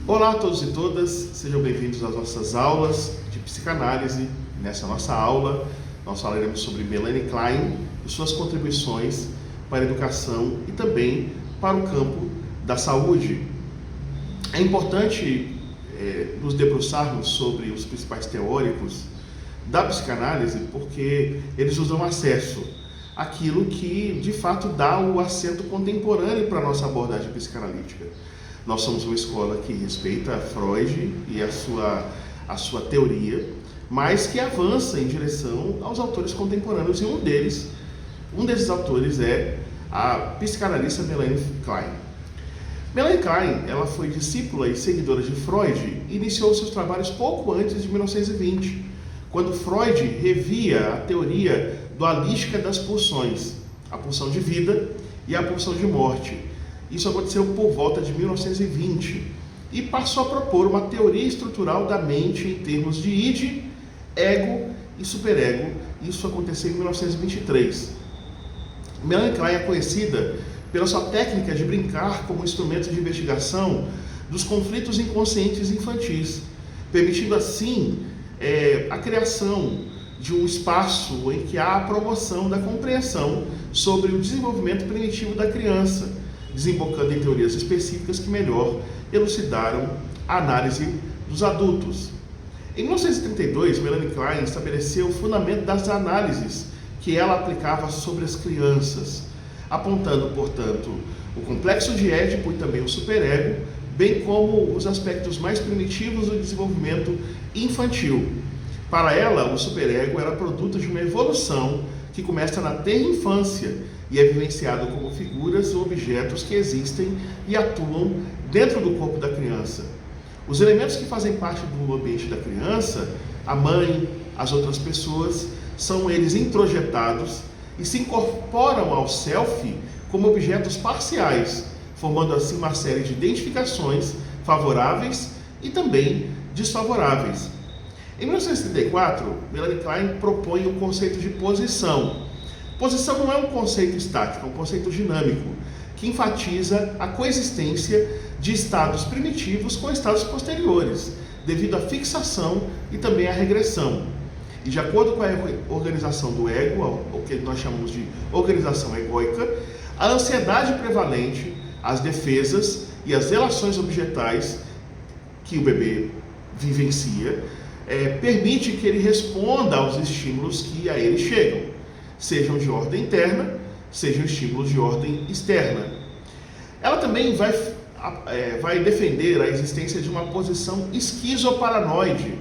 Olá a todos e todas, sejam bem-vindos às nossas aulas de psicanálise. Nessa nossa aula, nós falaremos sobre Melanie Klein e suas contribuições para a educação e também para o campo da saúde. É importante nos debruçarmos sobre os principais teóricos da psicanálise porque eles nos dão acesso àquilo que, de fato, dá o acento contemporâneo para a nossa abordagem psicanalítica. Nós somos uma escola que respeita Freud e a sua teoria, mas que avança em direção aos autores contemporâneos, e um desses autores é a psicanalista Melanie Klein. Melanie Klein, ela foi discípula e seguidora de Freud e iniciou seus trabalhos pouco antes de 1920, quando Freud revia a teoria dualística das pulsões, a pulsão de vida e a pulsão de morte. Isso aconteceu por volta de 1920 e passou a propor uma teoria estrutural da mente em termos de id, ego e superego. Isso aconteceu em 1923. Melanie Klein é conhecida pela sua técnica de brincar como instrumento de investigação dos conflitos inconscientes infantis, permitindo assim a criação de um espaço em que há a promoção da compreensão sobre o desenvolvimento primitivo da criança, desembocando em teorias específicas que melhor elucidaram a análise dos adultos. Em 1932, Melanie Klein estabeleceu o fundamento das análises que ela aplicava sobre as crianças, apontando, portanto, o complexo de Édipo e também o superego, bem como os aspectos mais primitivos do desenvolvimento infantil. Para ela, o superego era produto de uma evolução que começa na tenra infância e é vivenciado como figuras ou objetos que existem e atuam dentro do corpo da criança. Os elementos que fazem parte do ambiente da criança, a mãe, as outras pessoas, são eles introjetados e se incorporam ao self como objetos parciais, formando assim uma série de identificações favoráveis e também desfavoráveis. Em 1934, Melanie Klein propõe o conceito de posição. Posição não é um conceito estático, é um conceito dinâmico, que enfatiza a coexistência de estados primitivos com estados posteriores, devido à fixação e também à regressão. E de acordo com a organização do ego, o que nós chamamos de organização egóica, a ansiedade prevalente, as defesas e as relações objetais que o bebê vivencia, permite que ele responda aos estímulos que a ele chegam, sejam de ordem interna, sejam estímulos de ordem externa. Ela também vai defender a existência de uma posição esquizoparanoide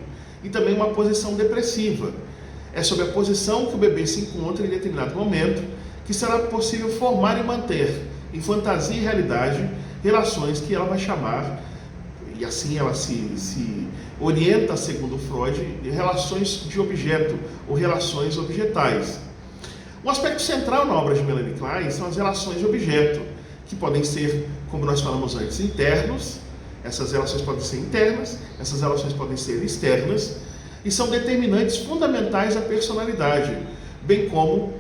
e também uma posição depressiva. É sobre a posição que o bebê se encontra em determinado momento que será possível formar e manter, em fantasia e realidade, relações que ela vai chamar, e assim ela se orienta, segundo Freud, de relações de objeto ou relações objetais. Um aspecto central na obra de Melanie Klein são as relações de objeto, que podem ser, como nós falamos antes, internos, essas relações podem ser internas, essas relações podem ser externas, e são determinantes fundamentais da personalidade, bem como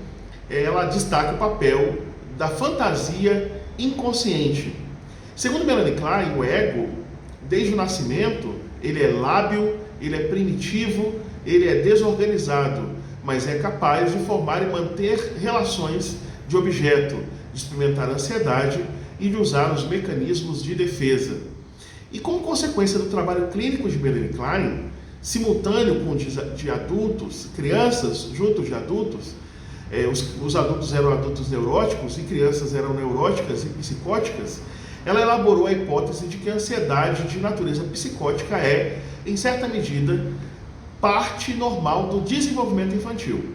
ela destaca o papel da fantasia inconsciente. Segundo Melanie Klein, o ego, desde o nascimento, ele é lábil, ele é primitivo, ele é desorganizado, mas é capaz de formar e manter relações de objeto, de experimentar ansiedade e de usar os mecanismos de defesa. E como consequência do trabalho clínico de Melanie Klein, simultâneo com o de adultos, crianças junto de adultos, os adultos eram adultos neuróticos e crianças eram neuróticas e psicóticas, ela elaborou a hipótese de que a ansiedade de natureza psicótica é, em certa medida, parte normal do desenvolvimento infantil.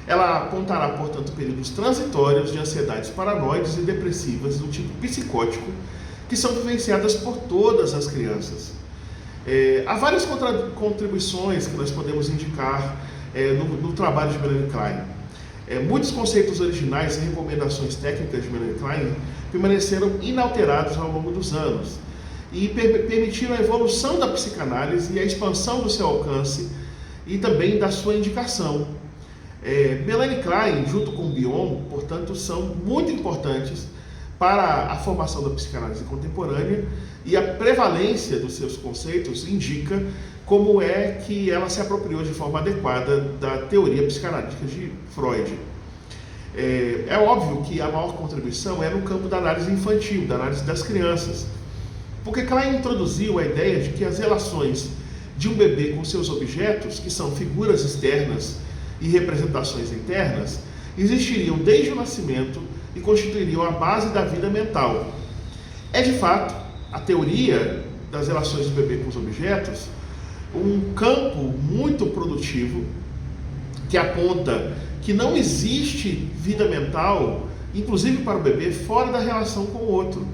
Ela apontará, portanto, períodos transitórios de ansiedades paranoides e depressivas do tipo psicótico, que são vivenciadas por todas as crianças. Há várias contribuições que nós podemos indicar no trabalho de Melanie Klein. Muitos conceitos originais e recomendações técnicas de Melanie Klein permaneceram inalterados ao longo dos anos e permitiram a evolução da psicanálise e a expansão do seu alcance e também da sua indicação. Melanie Klein, junto com Bion, portanto, são muito importantes para a formação da psicanálise contemporânea, e a prevalência dos seus conceitos indica como é que ela se apropriou de forma adequada da teoria psicanalítica de Freud. É óbvio que a maior contribuição é no campo da análise infantil, da análise das crianças, porque Klein introduziu a ideia de que as relações de um bebê com seus objetos, que são figuras externas e representações internas, existiriam desde o nascimento e constituiriam a base da vida mental. É de fato a teoria das relações do bebê com os objetos um campo muito produtivo que aponta que não existe vida mental, inclusive para o bebê, fora da relação com o outro.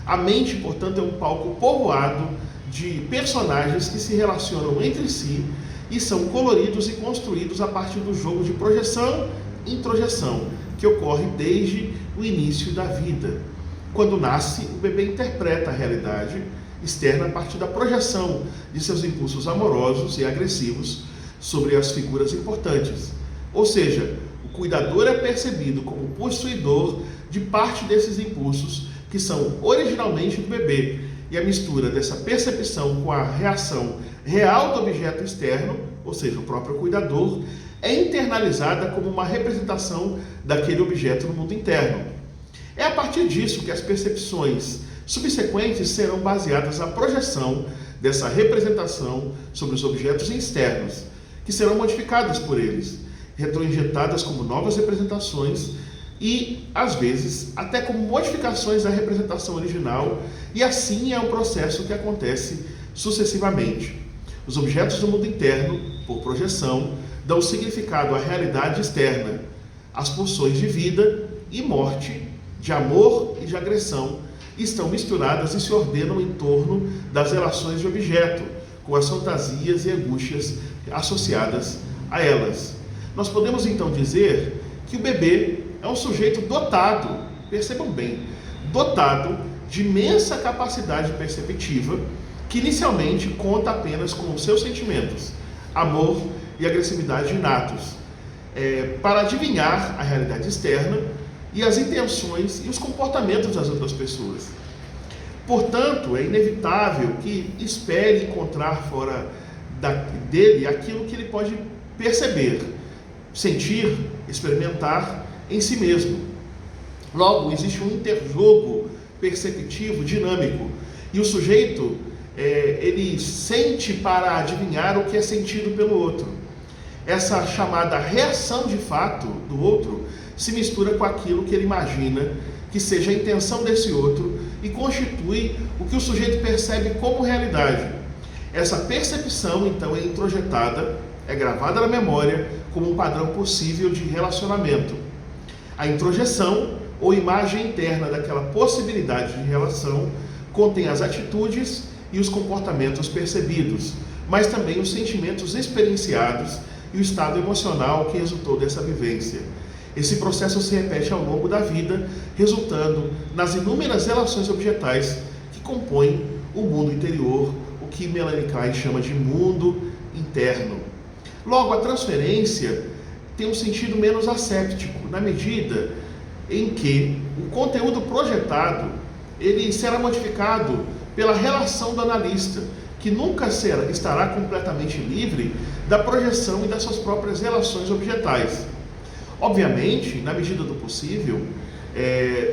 A mente, portanto, é um palco povoado de personagens que se relacionam entre si e são coloridos e construídos a partir do jogo de projeção e introjeção, que ocorre desde o início da vida. Quando nasce, o bebê interpreta a realidade externa a partir da projeção de seus impulsos amorosos e agressivos sobre as figuras importantes. Ou seja, o cuidador é percebido como possuidor de parte desses impulsos que são originalmente do bebê, e a mistura dessa percepção com a reação real do objeto externo, ou seja, o próprio cuidador, é internalizada como uma representação daquele objeto no mundo interno. É a partir disso que as percepções subsequentes serão baseadas na projeção dessa representação sobre os objetos externos, que serão modificadas por eles, retroinjetadas como novas representações e, às vezes, até como modificações da representação original, e assim é um processo que acontece sucessivamente. Os objetos do mundo interno, por projeção, dão significado à realidade externa, às pulsões de vida e morte, de amor e de agressão, estão misturadas e se ordenam em torno das relações de objeto, com as fantasias e angústias associadas a elas. Nós podemos então dizer que o bebê é um sujeito dotado, percebam bem, dotado de imensa capacidade perceptiva, que inicialmente conta apenas com os seus sentimentos, amor e agressividade inatos, para adivinhar a realidade externa e as intenções e os comportamentos das outras pessoas. Portanto, é inevitável que espere encontrar fora dele aquilo que ele pode perceber, sentir, experimentar em si mesmo. Logo, existe um interjogo perceptivo dinâmico, e o sujeito ele sente para adivinhar o que é sentido pelo outro. Essa chamada reação de fato do outro se mistura com aquilo que ele imagina que seja a intenção desse outro e constitui o que o sujeito percebe como realidade. Essa percepção, então, é introjetada, é gravada na memória como um padrão possível de relacionamento. A introjeção, ou imagem interna daquela possibilidade de relação, contém as atitudes e os comportamentos percebidos, mas também os sentimentos experienciados e o estado emocional que resultou dessa vivência. Esse processo se repete ao longo da vida, resultando nas inúmeras relações objetais que compõem o mundo interior, o que Melanie Klein chama de mundo interno. Logo, a transferência tem um sentido menos asséptico, na medida em que o conteúdo projetado ele será modificado pela relação do analista, que nunca estará completamente livre da projeção e das suas próprias relações objetais. Obviamente, na medida do possível,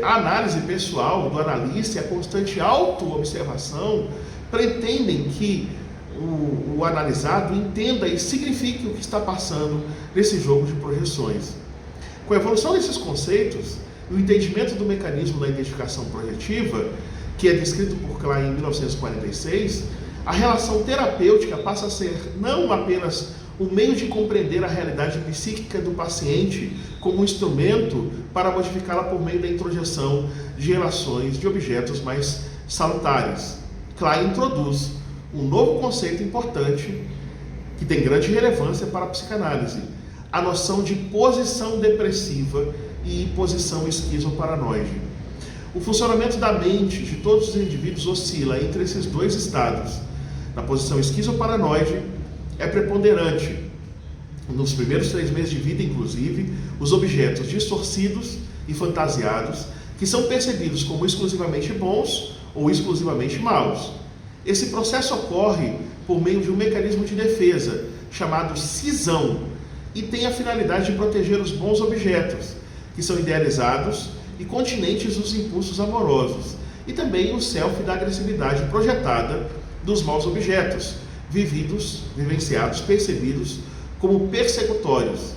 a análise pessoal do analista e a constante auto-observação pretendem que o analisado entenda e signifique o que está passando nesse jogo de projeções. Com a evolução desses conceitos, o entendimento do mecanismo da identificação projetiva, que é descrito por Klein em 1946, a relação terapêutica passa a ser não apenas o meio de compreender a realidade psíquica do paciente como um instrumento para modificá-la por meio da introjeção de relações de objetos mais salutares. Klein introduz um novo conceito importante que tem grande relevância para a psicanálise, a noção de posição depressiva e posição esquizoparanoide. O funcionamento da mente de todos os indivíduos oscila entre esses dois estados. Na posição esquizoparanoide, é preponderante, nos primeiros 3 meses de vida, inclusive, os objetos distorcidos e fantasiados que são percebidos como exclusivamente bons ou exclusivamente maus. Esse processo ocorre por meio de um mecanismo de defesa, chamado cisão, e tem a finalidade de proteger os bons objetos, que são idealizados e continentes dos impulsos amorosos, e também o self da agressividade projetada dos maus objetos, vivenciados, percebidos como persecutórios.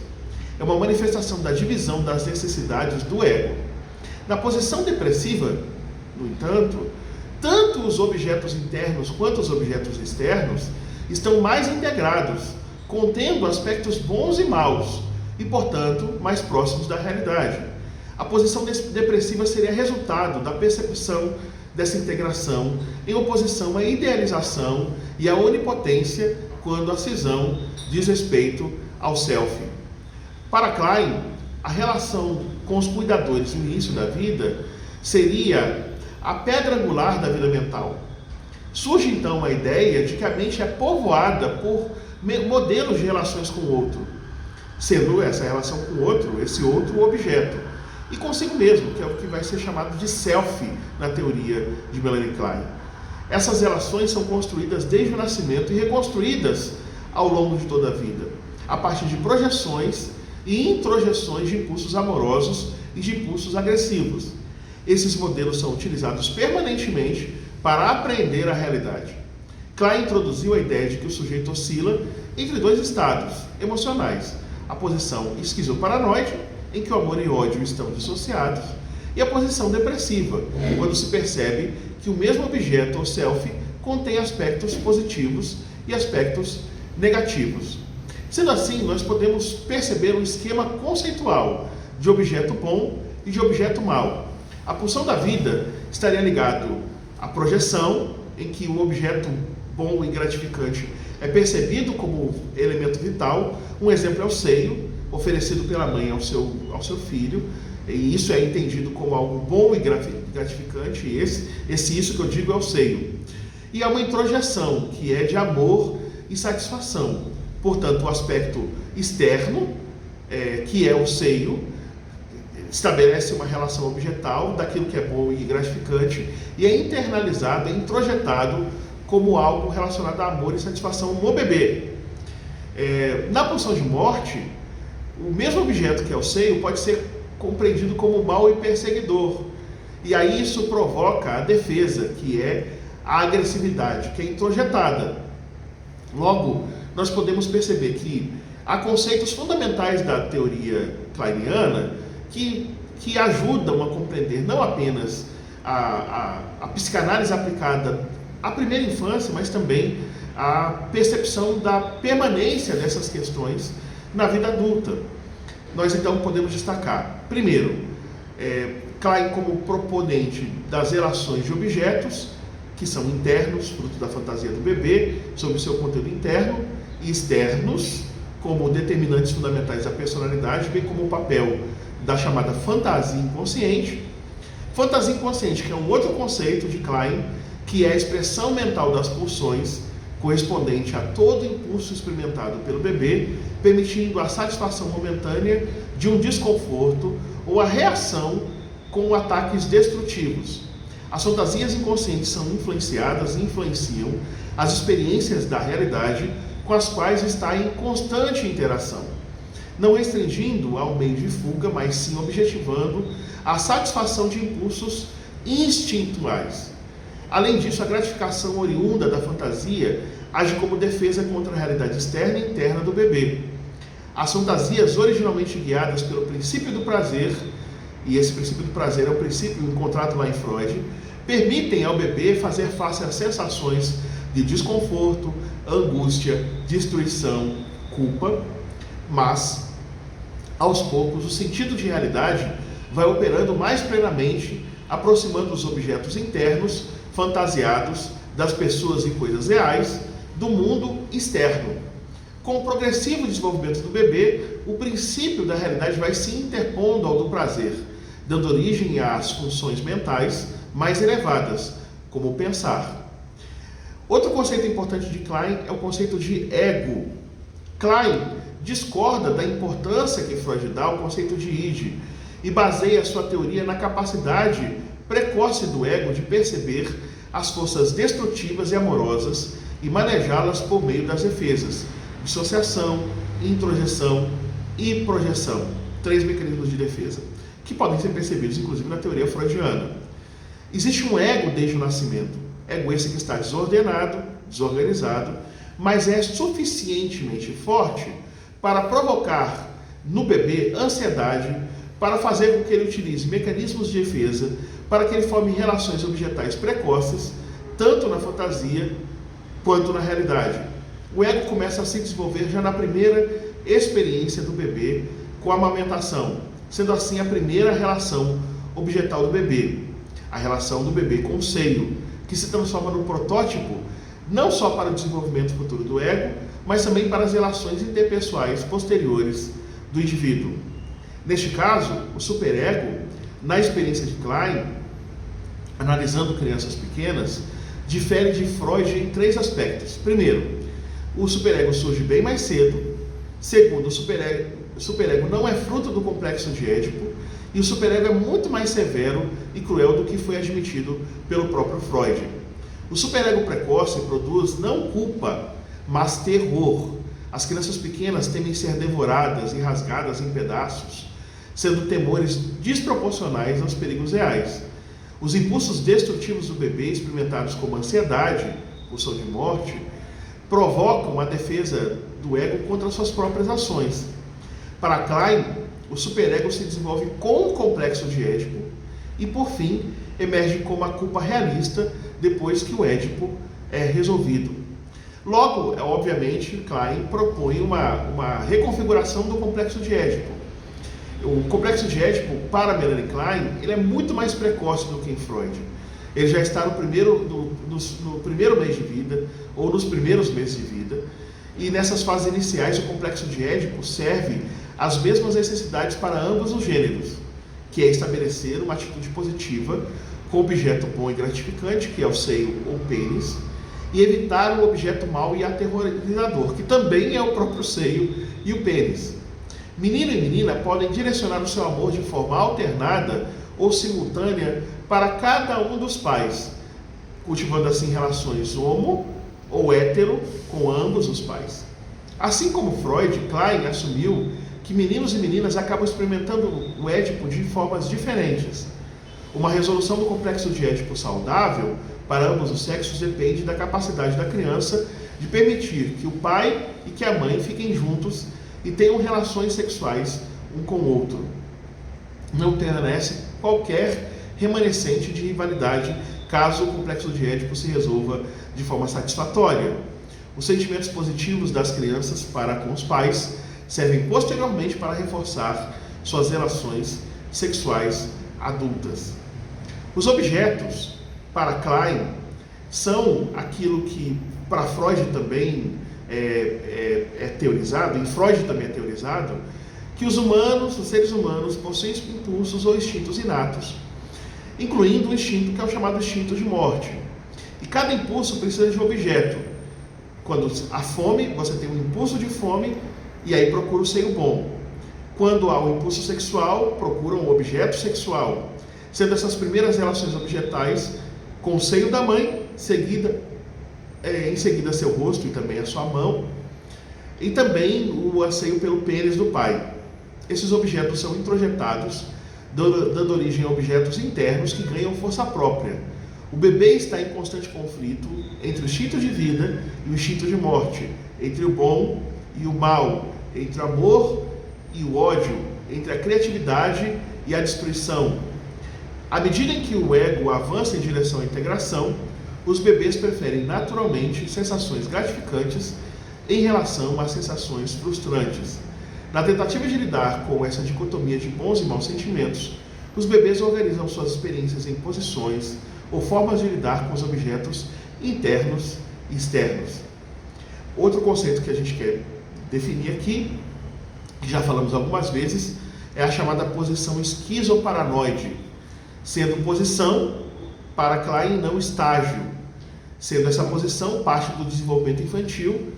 É uma manifestação da divisão das necessidades do ego. Na posição depressiva, no entanto, tanto os objetos internos quanto os objetos externos estão mais integrados, contendo aspectos bons e maus, e, portanto, mais próximos da realidade. A posição depressiva seria resultado da percepção dessa integração em oposição à idealização e à onipotência quando a cisão diz respeito ao self. Para Klein, a relação com os cuidadores no início da vida seria a pedra angular da vida mental. Surge então a ideia de que a mente é povoada por modelos de relações com o outro, sendo essa relação com o outro, esse outro o objeto, e consigo mesmo, que é o que vai ser chamado de self na teoria de Melanie Klein. Essas relações são construídas desde o nascimento e reconstruídas ao longo de toda a vida, a partir de projeções e introjeções de impulsos amorosos e de impulsos agressivos. Esses modelos são utilizados permanentemente para aprender a realidade. Klein introduziu a ideia de que o sujeito oscila entre dois estados emocionais: a posição esquizoparanoide, em que o amor e o ódio estão dissociados, e a posição depressiva, quando se percebe que o mesmo objeto ou self contém aspectos positivos e aspectos negativos. Sendo assim, nós podemos perceber um esquema conceitual de objeto bom e de objeto mau. A pulsão da vida estaria ligado à projeção, em que o objeto bom e gratificante é percebido como elemento vital. Um exemplo é o seio, oferecido pela mãe ao seu filho, e isso é entendido como algo bom e gratificante, e esse isso que eu digo é o seio. E há uma introjeção, que é de amor e satisfação. Portanto, o aspecto externo, que é o seio, estabelece uma relação objetal daquilo que é bom e gratificante, e é internalizado, é introjetado como algo relacionado a amor e satisfação no bebê. Na pulsão de morte, o mesmo objeto que é o seio pode ser compreendido como mau e perseguidor, e aí isso provoca a defesa, que é a agressividade, que é introjetada. Logo, nós podemos perceber que há conceitos fundamentais da teoria kleiniana que ajudam a compreender não apenas a psicanálise aplicada à primeira infância, mas também a percepção da permanência dessas questões na vida adulta. Nós então podemos destacar, primeiro, Klein como proponente das relações de objetos, que são internos, fruto da fantasia do bebê, sobre o seu conteúdo interno, e externos, como determinantes fundamentais da personalidade, bem como o papel da chamada fantasia inconsciente. Fantasia inconsciente, que é um outro conceito de Klein, que é a expressão mental das pulsões, correspondente a todo impulso experimentado pelo bebê, permitindo a satisfação momentânea de um desconforto ou a reação com ataques destrutivos. As fantasias inconscientes são influenciadas e influenciam as experiências da realidade com as quais está em constante interação, não restringindo ao meio de fuga, mas sim objetivando a satisfação de impulsos instintuais. Além disso, a gratificação oriunda da fantasia age como defesa contra a realidade externa e interna do bebê. As fantasias, originalmente guiadas pelo princípio do prazer, e esse princípio do prazer é o princípio encontrado lá em Freud, permitem ao bebê fazer face às sensações de desconforto, angústia, destruição, culpa, mas, aos poucos, o sentido de realidade vai operando mais plenamente, aproximando os objetos internos, fantasiados, das pessoas e coisas reais, do mundo externo. Com o progressivo desenvolvimento do bebê, o princípio da realidade vai se interpondo ao do prazer, dando origem às funções mentais mais elevadas, como o pensar. Outro conceito importante de Klein é o conceito de ego. Klein discorda da importância que Freud dá ao conceito de id, e baseia sua teoria na capacidade precoce do ego de perceber as forças destrutivas e amorosas e manejá-las por meio das defesas: dissociação, introjeção e projeção. 3 mecanismos de defesa, que podem ser percebidos inclusive na teoria freudiana. Existe um ego desde o nascimento, ego esse que está desordenado, desorganizado, mas é suficientemente forte para provocar no bebê ansiedade, para fazer com que ele utilize mecanismos de defesa, para que ele forme relações objetais precoces, tanto na fantasia quanto na realidade. O ego começa a se desenvolver já na primeira experiência do bebê com a amamentação, sendo assim a primeira relação objetal do bebê, a relação do bebê com o seio, que se transforma no protótipo não só para o desenvolvimento futuro do ego, mas também para as relações interpessoais posteriores do indivíduo. Neste caso, o superego, na experiência de Klein, analisando crianças pequenas, difere de Freud em 3 aspectos. Primeiro, o superego surge bem mais cedo. Segundo, o superego não é fruto do complexo de Édipo, e o superego é muito mais severo e cruel do que foi admitido pelo próprio Freud. O superego precoce produz não culpa, mas terror. As crianças pequenas temem ser devoradas e rasgadas em pedaços, sendo temores desproporcionais aos perigos reais. Os impulsos destrutivos do bebê, experimentados como ansiedade, pulsão de morte, provocam a defesa do ego contra suas próprias ações. Para Klein, o superego se desenvolve com o complexo de Édipo e, por fim, emerge como a culpa realista depois que o Édipo é resolvido. Logo, obviamente, Klein propõe uma reconfiguração do complexo de Édipo. O complexo de Édipo, para Melanie Klein, ele é muito mais precoce do que em Freud. Ele já está no primeiro mês de vida, ou nos primeiros meses de vida, e nessas fases iniciais o complexo de Édipo serve as mesmas necessidades para ambos os gêneros, que é estabelecer uma atitude positiva com o objeto bom e gratificante, que é o seio ou pênis, e evitar o objeto mau e aterrorizador, que também é o próprio seio e o pênis. Menino e menina podem direcionar o seu amor de forma alternada ou simultânea para cada um dos pais, cultivando assim relações homo ou hétero com ambos os pais. Assim como Freud, Klein assumiu que meninos e meninas acabam experimentando o Édipo de formas diferentes. Uma resolução do complexo de Édipo saudável para ambos os sexos depende da capacidade da criança de permitir que o pai e que a mãe fiquem juntos e tenham relações sexuais um com o outro. Não permanece qualquer remanescente de rivalidade caso o complexo de Édipo se resolva de forma satisfatória. Os sentimentos positivos das crianças para com os pais servem posteriormente para reforçar suas relações sexuais adultas. Os objetos, para Klein, são aquilo que para Freud também é teorizado, em Freud também é teorizado, que os seres humanos, possuem impulsos ou instintos inatos, incluindo o instinto que é o chamado instinto de morte. E cada impulso precisa de um objeto. Quando há fome, você tem um impulso de fome e aí procura o seio bom. Quando há um impulso sexual, procura um objeto sexual, sendo essas primeiras relações objetais com o seio da mãe, em seguida seu rosto e também a sua mão, e também o anseio pelo pênis do pai. Esses objetos são introjetados, dando origem a objetos internos que ganham força própria. O bebê está em constante conflito entre o instinto de vida e o instinto de morte, entre o bom e o mal, entre o amor e o ódio, entre a criatividade e a destruição. À medida em que o ego avança em direção à integração, os bebês preferem naturalmente sensações gratificantes em relação às sensações frustrantes. Na tentativa de lidar com essa dicotomia de bons e maus sentimentos, os bebês organizam suas experiências em posições ou formas de lidar com os objetos internos e externos. Outro conceito que a gente quer definir aqui, que já falamos algumas vezes, é a chamada posição esquizoparanoide, sendo posição para Klein não estágio, sendo essa posição parte do desenvolvimento infantil,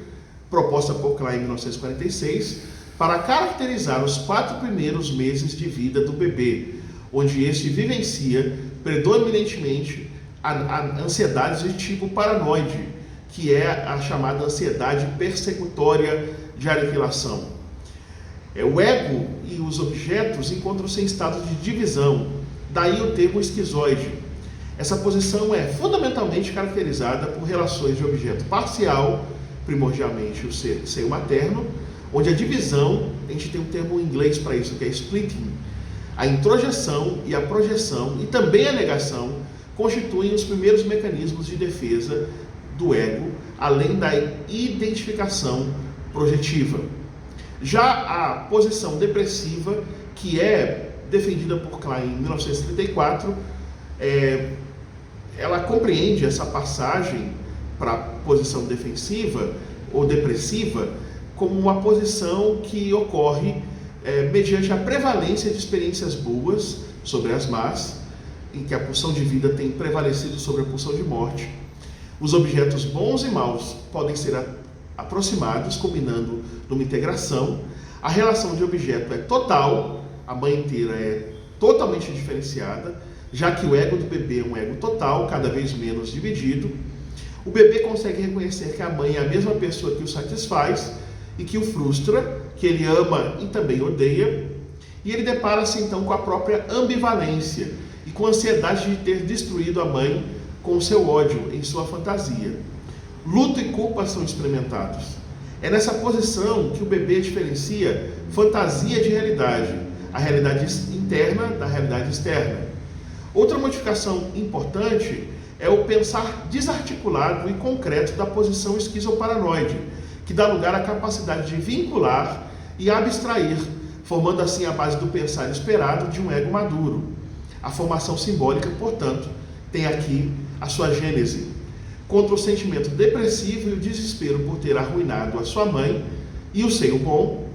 proposta por Klein em 1946, para caracterizar os 4 primeiros meses de vida do bebê, onde este vivencia predominantemente a ansiedade de tipo paranoide, que é a chamada ansiedade persecutória de aniquilação. O ego e os objetos encontram-se em estado de divisão, daí o termo esquizoide. Essa posição é fundamentalmente caracterizada por relações de objeto parcial, primordialmente o seio materno, onde a divisão, a gente tem um termo em inglês para isso, que é splitting. A introjeção e a projeção, e também a negação, constituem os primeiros mecanismos de defesa do ego, além da identificação projetiva. Já a posição depressiva, que é defendida por Klein em 1934, ela compreende essa passagem para a posição defensiva ou depressiva como uma posição que ocorre mediante a prevalência de experiências boas sobre as más, em que a pulsão de vida tem prevalecido sobre a pulsão de morte. Os objetos bons e maus podem ser aproximados, combinando numa integração. A relação de objeto é total, a mãe inteira é totalmente diferenciada, já que o ego do bebê é um ego total, cada vez menos dividido. O bebê consegue reconhecer que a mãe é a mesma pessoa que o satisfaz e que o frustra, que ele ama e também odeia, e ele depara-se então com a própria ambivalência e com a ansiedade de ter destruído a mãe com o seu ódio em sua fantasia. Luto e culpa são experimentados. É nessa posição que o bebê diferencia fantasia de realidade, a realidade interna da realidade externa. Outra modificação importante é o pensar desarticulado e concreto da posição esquizoparanoide, que dá lugar à capacidade de vincular e abstrair, formando assim a base do pensar esperado de um ego maduro. A formação simbólica, portanto, tem aqui a sua gênese. Contra o sentimento depressivo e o desespero por ter arruinado a sua mãe e o seio bom,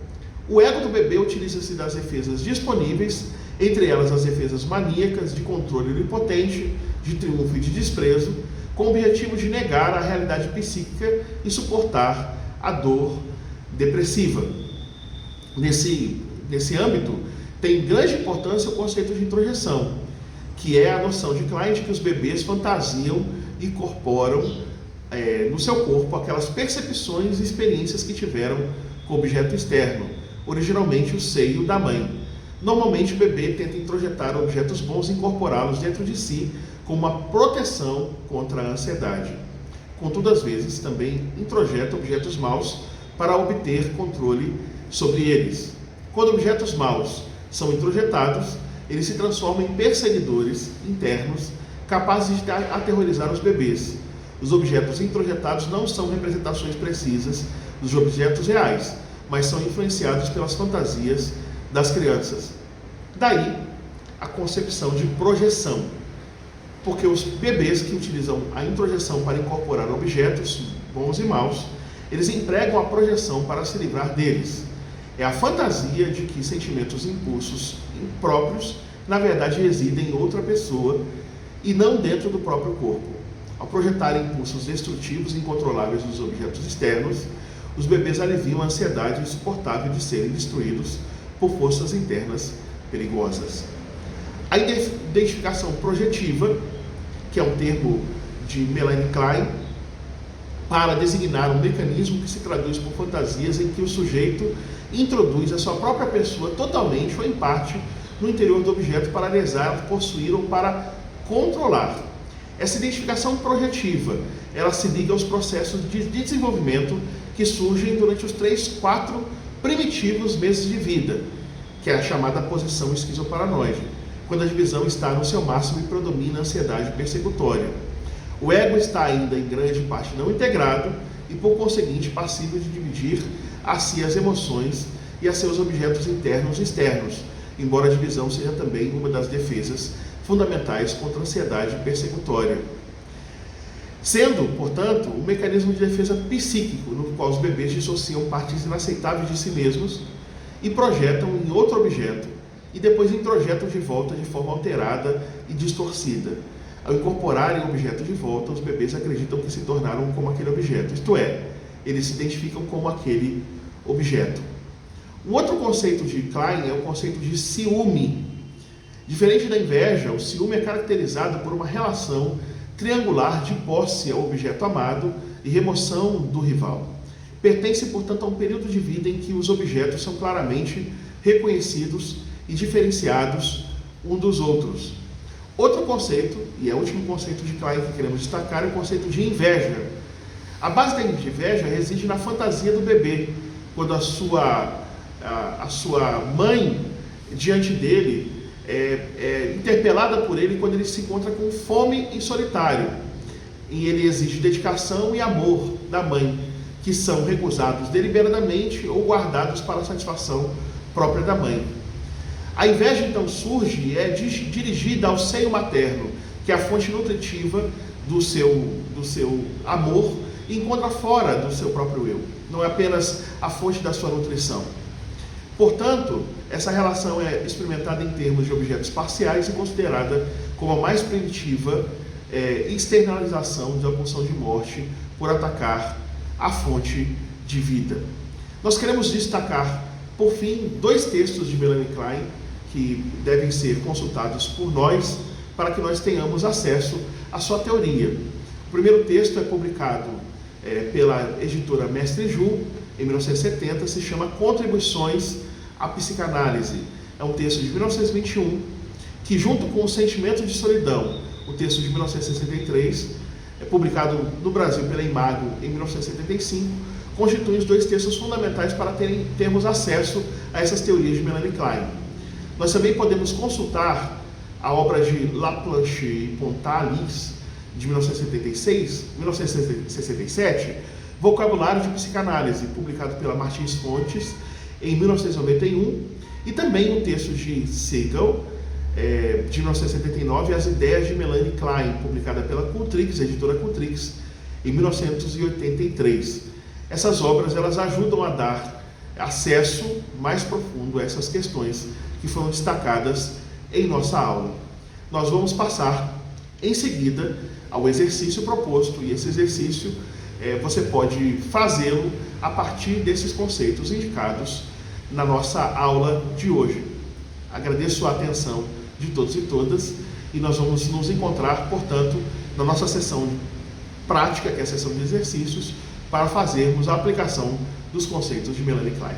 o ego do bebê utiliza-se das defesas disponíveis, entre elas as defesas maníacas, de controle onipotente, de triunfo e de desprezo, com o objetivo de negar a realidade psíquica e suportar a dor depressiva. Nesse âmbito, tem grande importância o conceito de introjeção, que é a noção de Klein de que os bebês fantasiam e incorporam no seu corpo aquelas percepções e experiências que tiveram com o objeto externo, originalmente o seio da mãe. Normalmente o bebê tenta introjetar objetos bons e incorporá-los dentro de si como uma proteção contra a ansiedade. Contudo, às vezes, também introjeta objetos maus para obter controle sobre eles. Quando objetos maus são introjetados, eles se transformam em perseguidores internos capazes de aterrorizar os bebês. Os objetos introjetados não são representações precisas dos objetos reais, mas são influenciados pelas fantasias das crianças. Daí a concepção de projeção, porque os bebês que utilizam a introjeção para incorporar objetos bons e maus, eles empregam a projeção para se livrar deles. É a fantasia de que sentimentos e impulsos impróprios, na verdade, residem em outra pessoa e não dentro do próprio corpo. Ao projetar impulsos destrutivos e incontroláveis nos objetos externos, os bebês aliviam a ansiedade insuportável de serem destruídos por forças internas perigosas. A identificação projetiva, que é um termo de Melanie Klein, para designar um mecanismo que se traduz por fantasias em que o sujeito introduz a sua própria pessoa totalmente ou em parte no interior do objeto para analisar, possuir ou para controlar. Essa identificação projetiva, ela se liga aos processos de desenvolvimento que surgem durante os 3-4 primitivos meses de vida, que é a chamada posição esquizoparanoide, quando a divisão está no seu máximo e predomina a ansiedade persecutória. O ego está ainda em grande parte não integrado e, por conseguinte, passível de dividir a si as emoções e a seus objetos internos e externos, embora a divisão seja também uma das defesas fundamentais contra a ansiedade persecutória. Sendo, portanto, um mecanismo de defesa psíquico, no qual os bebês dissociam partes inaceitáveis de si mesmos e projetam em outro objeto, e depois introjetam de volta de forma alterada e distorcida. Ao incorporarem o objeto de volta, os bebês acreditam que se tornaram como aquele objeto, isto é, eles se identificam como aquele objeto. Um outro conceito de Klein é o conceito de ciúme. Diferente da inveja, o ciúme é caracterizado por uma relação triangular de posse ao objeto amado e remoção do rival. Pertence, portanto, a um período de vida em que os objetos são claramente reconhecidos e diferenciados um dos outros. Outro conceito, e é o último conceito de Klein que queremos destacar, é o conceito de inveja. A base da inveja reside na fantasia do bebê, quando a sua mãe, diante dele, é interpelada por ele quando ele se encontra com fome e solitário. E ele exige dedicação e amor da mãe, que são recusados deliberadamente ou guardados para a satisfação própria da mãe. A inveja então surge e é dirigida ao seio materno, que é a fonte nutritiva do seu amor, e encontra fora do seu próprio eu. Não é apenas a fonte da sua nutrição. Portanto, essa relação é experimentada em termos de objetos parciais e considerada como a mais primitiva externalização da pulsão de morte por atacar a fonte de vida. Nós queremos destacar, por fim, 2 textos de Melanie Klein que devem ser consultados por nós para que nós tenhamos acesso à sua teoria. O primeiro texto é publicado pela editora Mestre Ju, em 1970, se chama Contribuições à Psicanálise. É um texto de 1921, que junto com O Sentimento de Solidão, o texto de 1963, publicado no Brasil pela Imago em 1975, constituem os 2 textos fundamentais para termos acesso a essas teorias de Melanie Klein. Nós também podemos consultar a obra de Laplanche e Pontalis, de 1967, Vocabulário de Psicanálise, publicado pela Martins Fontes em 1991, e também um texto de Siegel, de 1979, As Ideias de Melanie Klein, publicada pela Cultrix, editora Cultrix, em 1983. Essas obras elas ajudam a dar acesso mais profundo a essas questões que foram destacadas em nossa aula. Nós vamos passar em seguida ao exercício proposto, e esse exercício você pode fazê-lo a partir desses conceitos indicados na nossa aula de hoje. Agradeço a atenção de todos e todas, e nós vamos nos encontrar, portanto, na nossa sessão prática, que é a sessão de exercícios, para fazermos a aplicação dos conceitos de Melanie Klein.